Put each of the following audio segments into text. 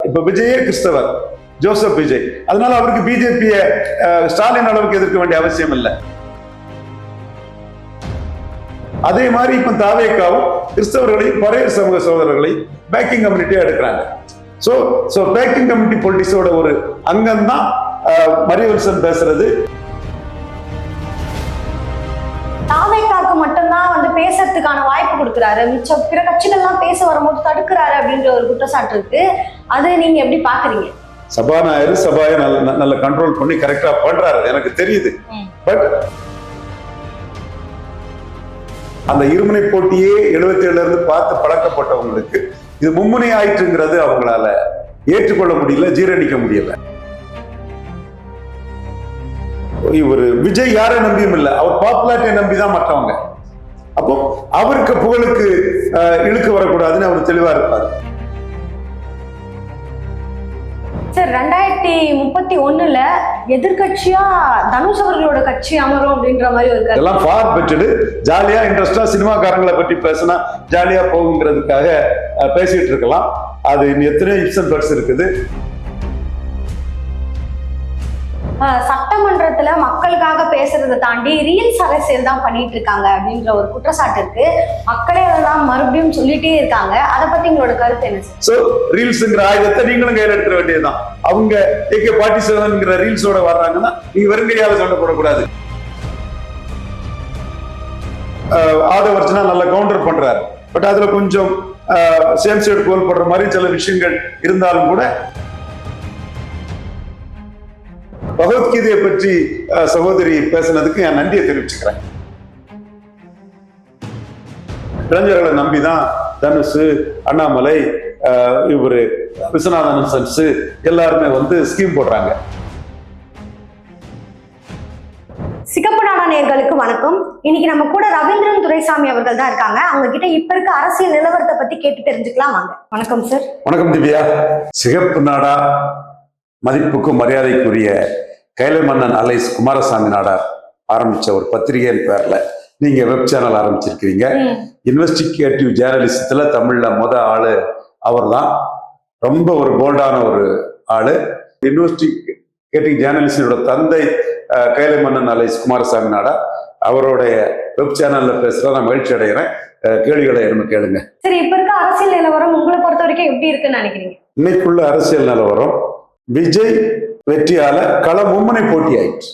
இப்ப விஜயே கிறிஸ்தவர், ஜோசப் விஜய். அதனால அவருக்கு பிஜேபிய ஸ்டாலின் அளவுக்கு எதிர்க்க வேண்டிய அவசியம் இல்லை. அதே மாதிரி இப்ப தாவேக்காவும் கிறிஸ்தவர்களையும் பறையர் சமூக சகோதரர்களையும் பேக்கிங் கம்யூனிட்டியா எடுக்கிறாங்க. சோ பேக்கிங் கம்யூனிட்டி பொலிட்டிக்ஸோட ஒரு அங்கம் தான் மரியவல்சன் பேசுறது. தாவேக்காவுக்கு மட்டும்தான் வந்து பேசுறதுக்கான வாய்ப்பு கொடுக்குறாரு, மிச்ச பிற கட்சிகள்லாம் பேச வரும்போது தடுக்கிறாரு அப்படின்ற ஒரு குற்றச்சாட்டு இருக்கு. அது நீங்க எப்படி பாக்குறீங்க? சபாநாயகர் சபாயை நல்ல கண்ட்ரோல் பண்ணி கரெக்டா பண்றாரு, எனக்கு தெரியுது. பட் அந்த இருமுனை போட்டியே 77 இருந்து பார்த்து பழக்கப்பட்டவங்களுக்கு இது மும்முனை ஆயிற்றுங்கிறது அவங்களால ஏற்றுக்கொள்ள முடியல, ஜீரணிக்க முடியல. இவர் விஜய் யாரை நம்பியும் இல்லை, அவர் பாப்புலாரிட்டியை நம்பிதான் மற்றவங்க. அப்போ அவருக்கு புகழுக்கு இழுக்கு வரக்கூடாதுன்னு அவர் தெளிவா இருப்பார். சார் 2031 எதிர்கட்சியா தனுஷ் அவர்களோட கட்சி அமரும் அப்படின்ற மாதிரி ஒரு இதெல்லாம் ஃபார் பெற்று ஜாலியா இன்ட்ரெஸ்டா சினிமாக்காரங்களை பற்றி பேசினா ஜாலியா போகுங்கிறதுக்காக பேசிட்டு இருக்கலாம். அது எத்தனையோ இப்ஸ் அண்ட் பட்ஸ் இருக்குது. சட்டமன்றத்துல மக்களுக்காக பேசுறதை தாண்டி ரீல்ஸ் அரசியல் தான் பண்ணிட்டு இருக்காங்க அப்படின்ற ஒரு குற்றச்சாட்டு இருக்கு. மக்களே அதெல்லாம் மறுபடியும் சொல்லிட்டே இருக்காங்க. அதை பத்தி உங்களோட கருத்து என்ன சார்? சோ ரீல்ஸ்ங்கிற ஆயுதத்தை நீங்களும் கையில எடுத்துட வேண்டியதுதான். அவங்க AK-47 ரீல்ஸோட வர்றாங்கன்னா நீங்க வெறுங்கையால சண்டை போடக்கூடாது. ஆதவர்ச்சனா நல்ல கவுண்டர் பண்றாரு. பட் அதுல கொஞ்சம் சேம் சைடு கோல் பண்ற மாதிரி சில விஷயங்கள் இருந்தாலும் கூட பகவத்கீதையை பற்றி சகோதரி பேசினதுக்கு என் நன்றியை தெரிவிச்சுக்கிறேன். இளைஞர்களை நம்பிதான் தனுஷ், அண்ணாமலை, இவரு விஸ்வநாதன் சன்ஸ் எல்லாருமே வந்து ஸ்கீம் போடுறாங்க. சிகப்பு நாடா நேயர்களுக்கு வணக்கம். இன்னைக்கு நம்ம கூட ரவீந்திரன் துரைசாமி அவர்கள் தான் இருக்காங்க. அவங்க கிட்ட இப்ப இருக்க அரசியல் நிலவரத்தை பத்தி கேட்டு தெரிஞ்சுக்கலாம் வாங்க. வணக்கம் சார். வணக்கம் திவ்யா. சிகப்பு நாடா மதிப்புக்கும் மரியாதைக்குரிய கைலை மன்னன் அலைஸ் குமாரசாமி நாடார் ஆரம்பிச்ச ஒரு பத்திரிகையின் பேர்ல நீங்க வெப் சேனல் ஆரம்பிச்சிருக்கீங்க. இன்வெஸ்டிகேட்டிவ் ஜேர்னலிசத்துல தமிழ்ல ஆளு அவர் தான். ரொம்ப ஒரு போல்டான ஒரு ஆளு. இன்வெஸ்டிகேட்டிவ் ஜேர்னலிஸ்டோட தந்தை கைலை மன்னன் அலைஸ் குமாரசாமி நாடார். அவருடைய வெப் சேனல்ல பேசுற நான் மகிழ்ச்சி அடைகிறேன். கேள்விகளை என்ன கேளுங்க. சரி, இப்ப இருக்க அரசியல் நிலவரம் உங்களை பொறுத்த வரைக்கும் எப்படி இருக்குன்னு நினைக்கிறீங்க? இன்னைக்குள்ள அரசியல் நிலவரம் விஜய் வெற்றியால களம் மும்முனை போட்டி ஆயிடுச்சு.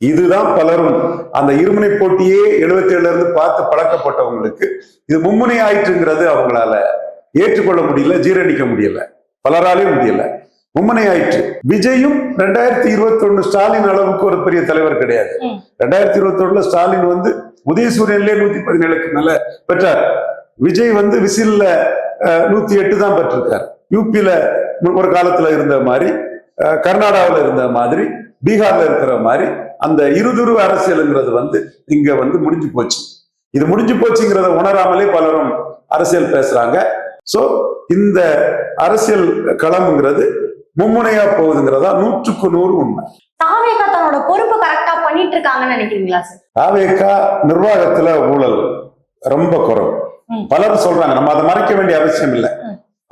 இதுதான் பலரும் அந்த இருமுனை போட்டியே 77 இருந்து பார்த்து பழக்கப்பட்டவங்களுக்கு இது மும்முனை ஆயிற்றுங்கிறது அவங்களால ஏற்றுக்கொள்ள முடியல, ஜீரணிக்க முடியல, பலராலையும் முடியல. மும்முனை ஆயிற்று. விஜயும் 2021 ஸ்டாலின் அளவுக்கு ஒரு பெரிய தலைவர் கிடையாது. 2021 ஸ்டாலின் வந்து உதயசூரியன்ல 117க்கு மேல பெற்றார். விஜய் வந்து விசில்ல 108 தான் பெற்றிருக்காரு. யூபியில ஒரு காலத்துல இருந்த மாதிரி, கர்நாடகாவில் இருந்த மாதிரி, பீகார்ல இருக்கிற மாதிரி அந்த இருதுருவ அரசியலுங்கிறது வந்து இங்க வந்து முடிஞ்சு போச்சு. இது முடிஞ்சு போச்சுங்கிறத உணராமலே பலரும் அரசியல் பேசுறாங்க. சோ இந்த அரசியல் களம்ங்கிறது மும்முனையா போகுதுங்கிறதா 100க்கு 100 உண்மை. தாவேகா தன்னோட பொறுப்பு கரெக்டா பண்ணிட்டு இருக்காங்கன்னு நினைக்கிறீங்களா சார்? தாவேகா நிர்வாகத்துல ஊழல் ரொம்ப குறைவு. பலரும் சொல்றாங்க, நம்ம அதை மறைக்க வேண்டிய அவசியம் இல்லை.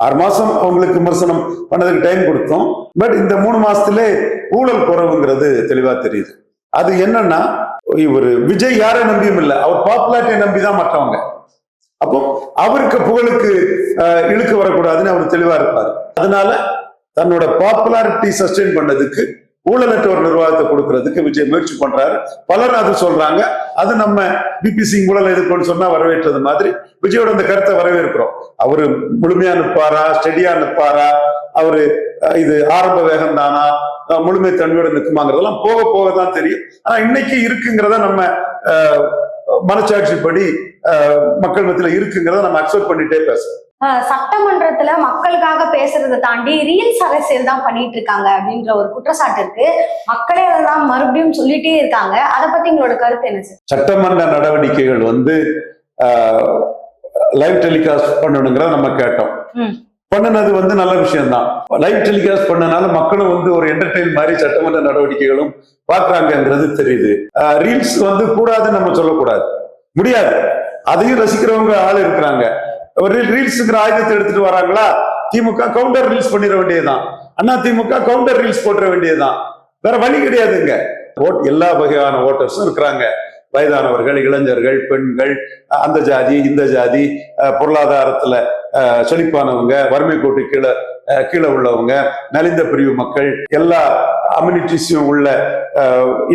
6 மாசம் அவங்களுக்கு விமர்சனம் பண்ணதுக்கு டைம் கொடுத்தோம். பட் இந்த 3 மாசத்துல ஊழல் குறைவுங்கிறது தெளிவா தெரியுது. அது என்னன்னா, இவர் விஜய் யாரை நம்பியும் இல்லை, அவர் பாப்புலாரிட்டியை நம்பிதான் மற்றவங்க. அப்போ அவருக்கு புகழுக்கு இழுக்கு வரக்கூடாதுன்னு அவர் தெளிவா இருப்பார். அதனால தன்னோட பாப்புலாரிட்டி சஸ்டெயின் பண்ணதுக்கு ஊழலற்ற ஒரு நிர்வாகத்தை கொடுக்கறதுக்கு விஜய் முயற்சி பண்றாரு. பலரும் அது சொல்றாங்க. அது நம்ம பிபிசி ஊழல் எதிர்ப்புன்னு சொன்னா வரவேற்றது மாதிரி விஜயோட அந்த கருத்தை வரவேற்கிறோம். அவரு முழுமையா நிற்பாரா, ஸ்டெடியா நிற்பாரா, அவரு இது ஆரம்ப வேகம் தானா, முழுமை தன்மையோட நிற்குமாங்கிறதெல்லாம் போக போக தான் தெரியும். ஆனா இன்னைக்கு இருக்குங்கிறத நம்ம மனச்சாட்சிப்படி மக்கள் மத்தியில இருக்குங்கிறத நம்ம அக்செப்ட் பண்ணிட்டே பேசுறோம். சட்டமன்றத்துல மக்களுக்காக பேசுறதை தாண்டி ரீல்ஸ் அரசியல் தான் பண்ணிட்டு இருக்காங்க அப்படின்ற ஒரு குற்றச்சாட்டு இருக்கு. மக்களே அதெல்லாம் மறுபடியும் சொல்லிட்டே இருக்காங்க. அதை பத்தி உங்களோட கருத்து என்ன சார்? சட்டமன்ற நடவடிக்கைகள் வந்து லைவ் டெலிகாஸ்ட் பண்ணணுங்கிறத நம்ம கேட்டோம். பண்ணினது வந்து நல்ல விஷயம் தான். லைவ் டெலிகாஸ்ட் பண்ணனால மக்களும் வந்து ஒரு என்டர்டெயின் மாதிரி சட்டமன்ற நடவடிக்கைகளும் பாக்குறாங்கிறது தெரியுது. ரீல்ஸ் வந்து கூடாதுன்னு நம்ம சொல்லக்கூடாது, முடியாது. அதையும் ரசிக்கிறவங்க ஆள் இருக்கிறாங்க. ஒரு ரீல்ஸுங்கிற ஆயுதத்தை எடுத்துட்டு வராங்களா, திமுக கவுண்டர் ரீல்ஸ் பண்ணிட வேண்டியதுதான், அண்ணா திமுக கவுண்டர் ரீல்ஸ் போட்டுற வேண்டியதுதான். வேற வழி கிடையாதுங்க. எல்லா வகையான ஓட்டர்ஸும் இருக்கிறாங்க. வயதானவர்கள், இளைஞர்கள், பெண்கள், அந்த ஜாதி இந்த ஜாதி, பொருளாதாரத்துல செழிப்பானவங்க, வறுமை கோட்டு கீழே உள்ளவங்க, நலிந்த பிரிவு மக்கள், எல்லா அம்யூனிட்டிஸும் உள்ள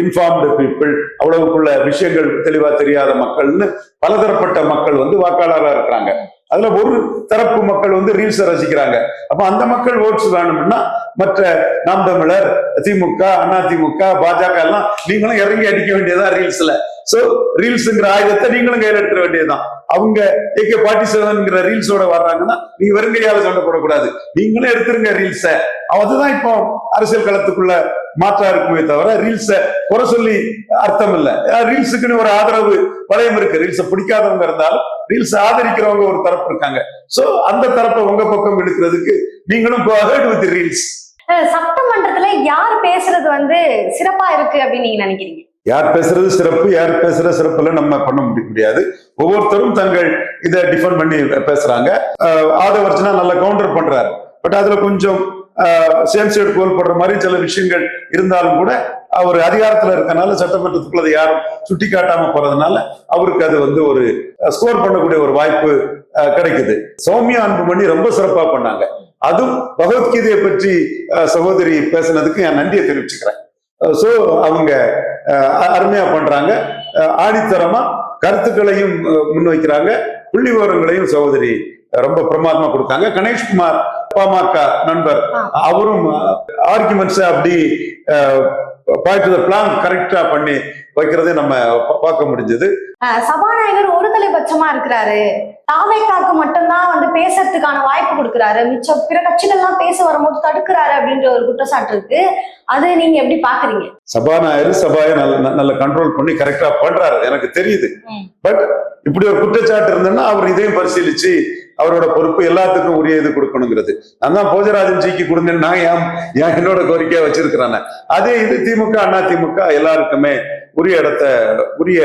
இன்ஃபார்ம்டு பீப்புள், அவ்வளவுக்குள்ள விஷயங்கள் தெளிவா தெரியாத மக்கள்னு பலதரப்பட்ட மக்கள் வாக்காளராக இருக்கிறாங்க. அதுல ஒரு தரப்பு மக்கள் ரீல்ஸை ரசிக்கிறாங்க. அப்ப அந்த மக்கள் ஓட்ஸ் வேணும்னா மற்ற நாம் தமிழர், திமுக, அண்ணா திமுக, பாஜக எல்லாம் நீங்களும் இறங்கி அடிக்க வேண்டியதா ரீல்ஸ்ல. சோ ரீல்ஸ்ங்கிற ஆயுதத்தை நீங்களும் கையில எடுத்துட வேண்டியதுதான். அவங்க AK-47 ரீல்ஸோட வர்றாங்கன்னா நீங்க வெறுங்கையால சண்டை போடக்கூடாது, நீங்களும் எடுத்துருங்க ரீல்ஸ. அதுதான் இப்போ அரசியல் களத்துக்குள்ள மாற்றா இருக்குமே தவிர ரீல்ஸ குறை சொல்லி அர்த்தம் இல்ல. ரீல்ஸுக்குன்னு ஒரு ஆதரவு வளையம் இருக்கு. ரீல்ஸ பிடிக்காதவங்க இருந்தாலும் ரீல்ஸ் ஆதரிக்கிறவங்க ஒரு தரப்பு இருக்காங்க. சோ அந்த தரப்பை உங்க பக்கம் எடுக்கிறதுக்கு நீங்களும் ரீல்ஸ். சட்டமன்றத்துல யார் பேசுறது சிறப்பா இருக்கு அப்படின்னு நீங்க நினைக்கிறீங்க? யார் பேசுறது சிறப்பு, யார் பேசுற சிறப்புல நம்ம பண்ண முடியாது. ஒவ்வொருத்தரும் தங்கள் இதை டிஃபெண்ட் பண்ணி பேசுறாங்க. ஆதவர்ஜனா நல்ல கவுண்டர் பண்றாரு. பட் அதுல கொஞ்சம் சேம் சைடு கோல் பண்ற மாதிரி சில விஷயங்கள் இருந்தாலும் கூட அவர் அதிகாரத்துல இருக்கனால சட்டமன்றத்துக்குள்ள அதை யாரும் சுட்டி காட்டாம போறதுனால அவருக்கு அது ஒரு ஸ்கோர் பண்ணக்கூடிய ஒரு வாய்ப்பு கிடைக்குது. சௌமியா அன்புமணி ரொம்ப சிறப்பா பண்ணாங்க. அதுவும் பகவத்கீதையை பற்றி சகோதரி பேசுனதுக்கு என் நன்றியை தெரிவிச்சுக்கிறேன். சோ அவங்க அருமையா பண்றாங்க. ஆணித்தரமா கருத்துக்களையும் முன்வைக்கிறாங்க, புள்ளி விவரங்களையும் சகோதரி ரொம்ப பிரமாதமா கொடுத்தாங்க. கணேஷ்குமார் பாமக நண்பர், அவரும் ஆர்குமெண்ட்ஸ் அப்படி பாயிண்ட் டு தி பிளான் கரெக்டா பண்ணி வைக்கிறதே நம்ம பார்க்க முடிஞ்சது. சபாநாயகர் ஒரு தலைபட்சமா இருக்கிறாரு, தாவேக்காக்கு மட்டும்தான் பேசுறதுக்கான வாய்ப்பு கொடுக்கிறாரு, மிச்ச பிற கட்சிகள்லாம் பேச வரும்போது தடுக்கிறாரு அப்படின்ற ஒரு குற்றச்சாட்டு இருக்கு. அது நீங்க எப்படி பாக்குறீங்க? சபாநாயகர் சபாயை நல்ல கண்ட்ரோல் பண்ணி கரெக்டா பண்றாரு, எனக்கு தெரியுது. பட் இப்படி ஒரு குற்றச்சாட்டு இருந்ததுன்னா அவர் இதையும் பரிசீலிச்சு அவரோட பொறுப்பு எல்லாத்துக்கும் உரிய இது கொடுக்கணுங்கிறது. நான் தான் போஜராஜன் ஜிக்கு கொடுங்கன்னு நான் என்னோட கோரிக்கையா வச்சிருக்கிறேன். அதே இது திமுக, அண்ணா திமுக எல்லாருக்குமே உரிய இடத்தை, உரிய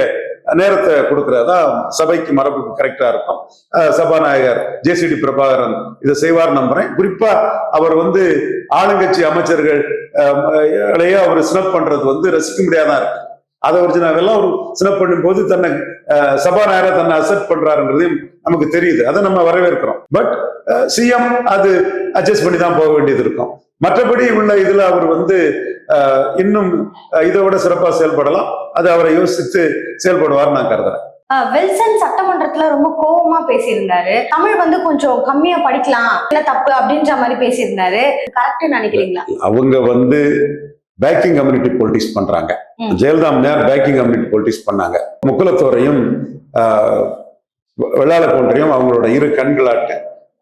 நேரத்தை கொடுக்கறதா சபைக்கு மரபு கரெக்டா இருக்கும். சபாநாயகர் JCD பிரபாகரன் இதை செய்வார் நம்புறேன். குறிப்பா அவர் ஆளுங்கட்சி அமைச்சர்கள் அவர் ஸ்னப் பண்றது ரசிக்க முடியாதான் இருக்கு. அதை ஒரிஜினல் ஒரு ஸ்னப் பண்ணும் போது தன்னை சபாநாயகரை தன்னை அக்செப்ட் பண்றாருன்றதையும் நமக்கு தெரியுது. அதை நம்ம வரவேற்கிறோம். பட் CM அது அட்ஜஸ்ட் பண்ணி தான் போக வேண்டியது இருக்கும். மற்றபடி உள்ள இதுல அவர் இன்னும் இதை விட சிறப்பா செயல்படலாம். அது அவரை யோசித்து செயல்படுவார் நான் கருதுறேன். வில்சன் சட்டமன்றத்துல ரொம்ப கோபமா பேசியிருந்தாரு. தமிழ் கொஞ்சம் கம்மியா படிக்கலாம், இல்ல தப்பு அப்படின்ற மாதிரி பேசியிருந்தாரு. கரெக்ட் நினைக்கிறீங்களா? அவங்க பேக்கிங் கம்யூனிட்டி பொலிட்டிக்ஸ் பண்றாங்க. ஜெயலலிதா நேர் பேக்கிங் கம்யூனிட்டி பொலிட்டிக்ஸ் பண்ணாங்க. முக்குலத்தோரையும் வெள்ளாள கவுண்டரையும் அவங்களோட இரு கண்களாட்டு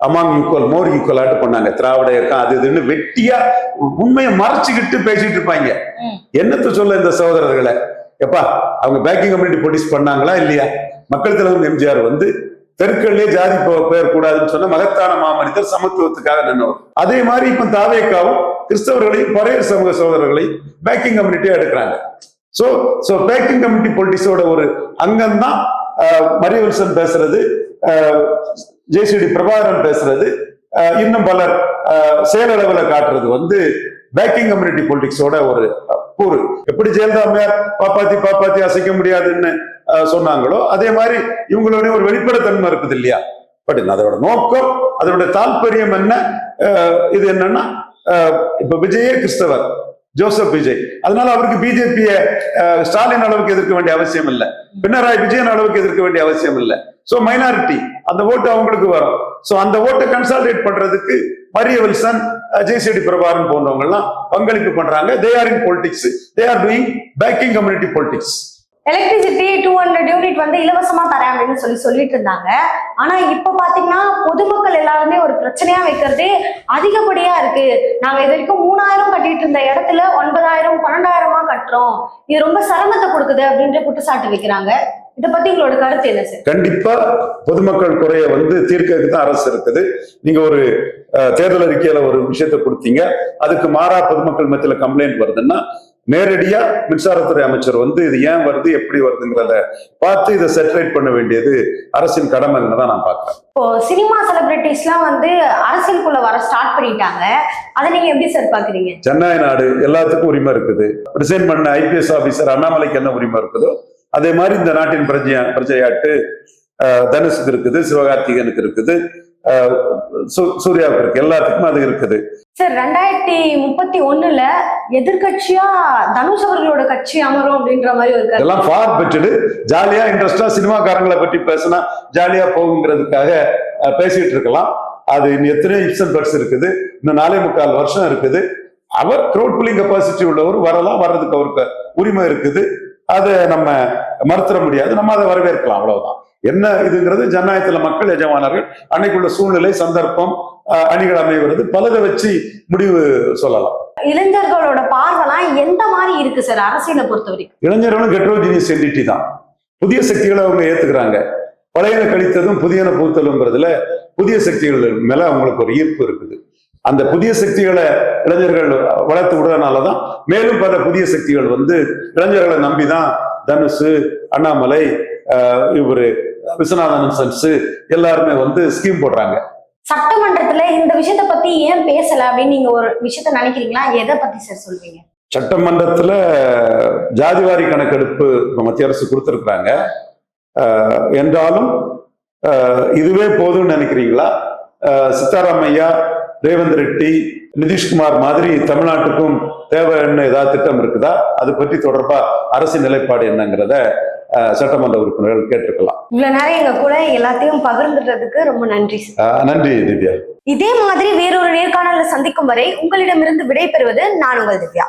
அமாங் ஈக்குவல் மோர் ஈக்குவலாட்டு பண்ணாங்க. திராவிட இயக்கம் அது இதுன்னு வெட்டியா உண்மையை மறைச்சுக்கிட்டு பேசிட்டு இருப்பாங்க. என்னத்த சொல்ல இந்த சகோதரர்களை, எப்பா அவங்க பேக்கிங் கம்யூனிட்டி பொலிட்டிக்ஸ் பண்ணாங்களா இல்லையா? மக்கள் தலைவர் MGR தெருக்கள்லயே ஜாதி பெயர் கூடாதுன்னு சொன்ன மகத்தான மாமனிதர், சமத்துவத்துக்காக நின்றவர். அதே மாதிரி இப்ப தாவேக்காவும் கிறிஸ்தவர்களையும் பறையர் சமூக சகோதரர்களையும் பேக்கிங் கம்யூனிட்டியா எடுக்கிறாங்க. சோ பேக்கிங் கம்யூனிட்டி பொலிட்டிக்ஸோட ஒரு அங்கம்தான் மரிய வில்சன் பேசுறது, JCD பிரபாகரன் பேசுறது, இன்னும் பலர் செயலளவில் காட்டுறது பேக்கிங் கம்யூனிட்டி பொலிட்டிக்ஸோட ஒரு கூறு. எப்படி ஜெயலலிதா பாப்பாத்தி அசைக்க முடியாதுன்னு சொன்னாங்களோ அதே மாதிரி இவங்களுடைய ஒரு வெளிப்படைத்தன்மை இருக்குது இல்லையா? பட் அதோட நோக்கம், அதோட தாற்பயம் என்ன? இது என்னன்னா, இப்ப விஜயே கிறிஸ்தவர், ஜோசப் விஜய், அதனால அவருக்கு பிஜேபியை ஸ்டாலின் அளவுக்கு எதிர்க்க வேண்டிய அவசியம் இல்லை, பினராயி விஜயன் அளவுக்கு எதிர்க்க வேண்டிய அவசியம் இல்லை. சோ மைனாரிட்டி அந்த ஓட்டு அவங்களுக்கு வரும். சோ அந்த ஓட்டை கன்சாலிடேட் பண்றதுக்கு மரிய வில்சன், JCD பிரபாகரன் போன்றவங்க எல்லாம் பங்களிப்பு பண்றாங்க. They are in politics. They are doing backing community politics. Electricity 200 unit இலவசமா தரேன் அப்படின்னு சொல்லிட்டு இருந்தாங்க. ஆனா இப்ப பாத்தீங்கன்னா பொதுமக்கள் எல்லாருமே ஒரு பிரச்சனையா வைக்கிறதே அதிகப்படியா இருக்கு. நாங்க இது வரைக்கும் 3000 கட்டிட்டு இருந்த இடத்துல 9000 12,000 கட்டுறோம், இது ரொம்ப சிரமத்தை கொடுக்குது அப்படின்ற குற்றச்சாட்டு வைக்கிறாங்க. இதை பத்தி உங்களோட கருத்து என்ன சார்? கண்டிப்பா பொதுமக்கள் குறைய தீர்க்கறதுக்கு தான் அரசு இருக்குது. நீங்க ஒரு தேர்தல் அறிக்கையில ஒரு விஷயத்தை கொடுத்தீங்க, அதுக்கு மாறா பொதுமக்கள் மத்தியில கம்ப்ளைண்ட் வருதுன்னா நேரடியா மின்சாரத்துறை அமைச்சர் வந்து இது ஏன் வருது எப்படி வருதுங்கிறத பார்த்து இதை செட்டிலைட் பண்ண வேண்டியது அரசின் கடமைன்னு தான் நான் பார்க்கிறேன். இப்போ சினிமா செலிபிரிட்டிஸ்லாம் வந்து அரசியலுக்குள்ள வர ஸ்டார்ட் பண்ணிட்டாங்க, அதை நீங்க எப்படி சார் பாக்குறீங்க? ஜனநாயக நாடு, எல்லாத்துக்கும் உரிமை இருக்குது. ரிசைன் பண்ண ஐபிஎஸ் ஆபீசர் அண்ணாமலைக்கு என்ன உரிமை இருக்குதோ அதே மாதிரி இந்த நாட்டின் பிரஜையாட்டு தனுஷுக்கு இருக்குது, சிவகார்த்திகனுக்கு இருக்குது, சூர்யாவுக்கு இருக்கு, எல்லாத்துக்கும் அது இருக்குது. சார் 2031 எதிர்கட்சியா தனுஷ் அவர்களோட கட்சி அமரும் அப்படின்ற மாதிரி ஒரு இதெல்லாம் ஃபார் பெற்று ஜாலியா இன்ட்ரெஸ்டா சினிமாக்காரங்களை பற்றி பேசினா ஜாலியா போகுங்கிறதுக்காக பேசிட்டு இருக்கலாம். அது இன்னும் எத்தனை இப்சன் பர்ஸ் இருக்குது, இன்னும் 4.25 வருஷம் இருக்குது. அவர் க்ரௌட் புல்லிங் கெப்பாசிட்டி உள்ளவர், வரலாம், வர்றதுக்கு அவருக்கு உரிமை இருக்குது. அதை நம்ம மறுத்துற முடியாது, நம்ம அதை வரவேற்கலாம், அவ்வளவுதான். என்ன இதுங்கிறது ஜனநாயகத்துல மக்கள் எஜமானர்கள், அன்னைக்குள்ள சூழ்நிலை, சந்தர்ப்பம், அணிகள் அமைவது பலதை வச்சு முடிவு சொல்லலாம். இளைஞர்களோட பார்வைலாம் எந்த மாதிரி இருக்கு சார் அரசியலை பொறுத்த வரைக்கும்? இளைஞர்களும் ஹெட்ரோஜினியஸ் என்டிட்டி தான். புதிய சக்திகளை அவங்க ஏத்துக்கிறாங்க. பழையன கழித்ததும் புதியன பூத்தலுங்கிறதுல புதிய சக்திகள் மேல அவங்களுக்கு ஒரு ஈர்ப்பு இருக்குது. அந்த புதிய சக்திகளை இளைஞர்கள் வளர்த்து விடுறதுனாலதான் மேலும் பல புதிய சக்திகள் வந்து இளைஞர்களை நம்பிதான் தனுஷ், அண்ணாமலை, இவரு விஸ்வநாதன் சன்ஸ் எல்லாருமே வந்து ஸ்கீம் போடுறாங்க. சட்டமன்றத்துல இந்த விஷயத்த பத்தி ஏன் பேசல அப்படின்னு நீங்க ஒரு விஷயத்த நினைக்கிறீங்களா? எதை பத்தி சார் சொல்வீங்க? சட்டமன்றத்துல ஜாதிவாரி கணக்கெடுப்பு மத்திய அரசு கொடுத்திருக்கிறாங்க என்றாலும் இதுவே போதும்னு நினைக்கிறீங்களா? சித்தாராமையா, ரேவந்த் ரெட்டி, நிதிஷ்குமார் மாதிரி தமிழ்நாட்டுக்கும் தேவைன்னு ஏதாவது திட்டம் இருக்குதா? அது பற்றி தொடர்பா அரசின் நிலைப்பாடு என்னங்கிறத சட்டமன்ற உறுப்பினர்கள் கேட்டிருக்கலாம். இவ்வளவு நேரம் எங்க கூட எல்லாத்தையும் பகிர்ந்துட்டதுக்கு ரொம்ப நன்றி. நன்றி திவ்யா. இதே மாதிரி வேறொரு நேர்காணல சந்திக்கும் வரை உங்களிடமிருந்து விடை பெறுவது நான் உங்கள் திவ்யா.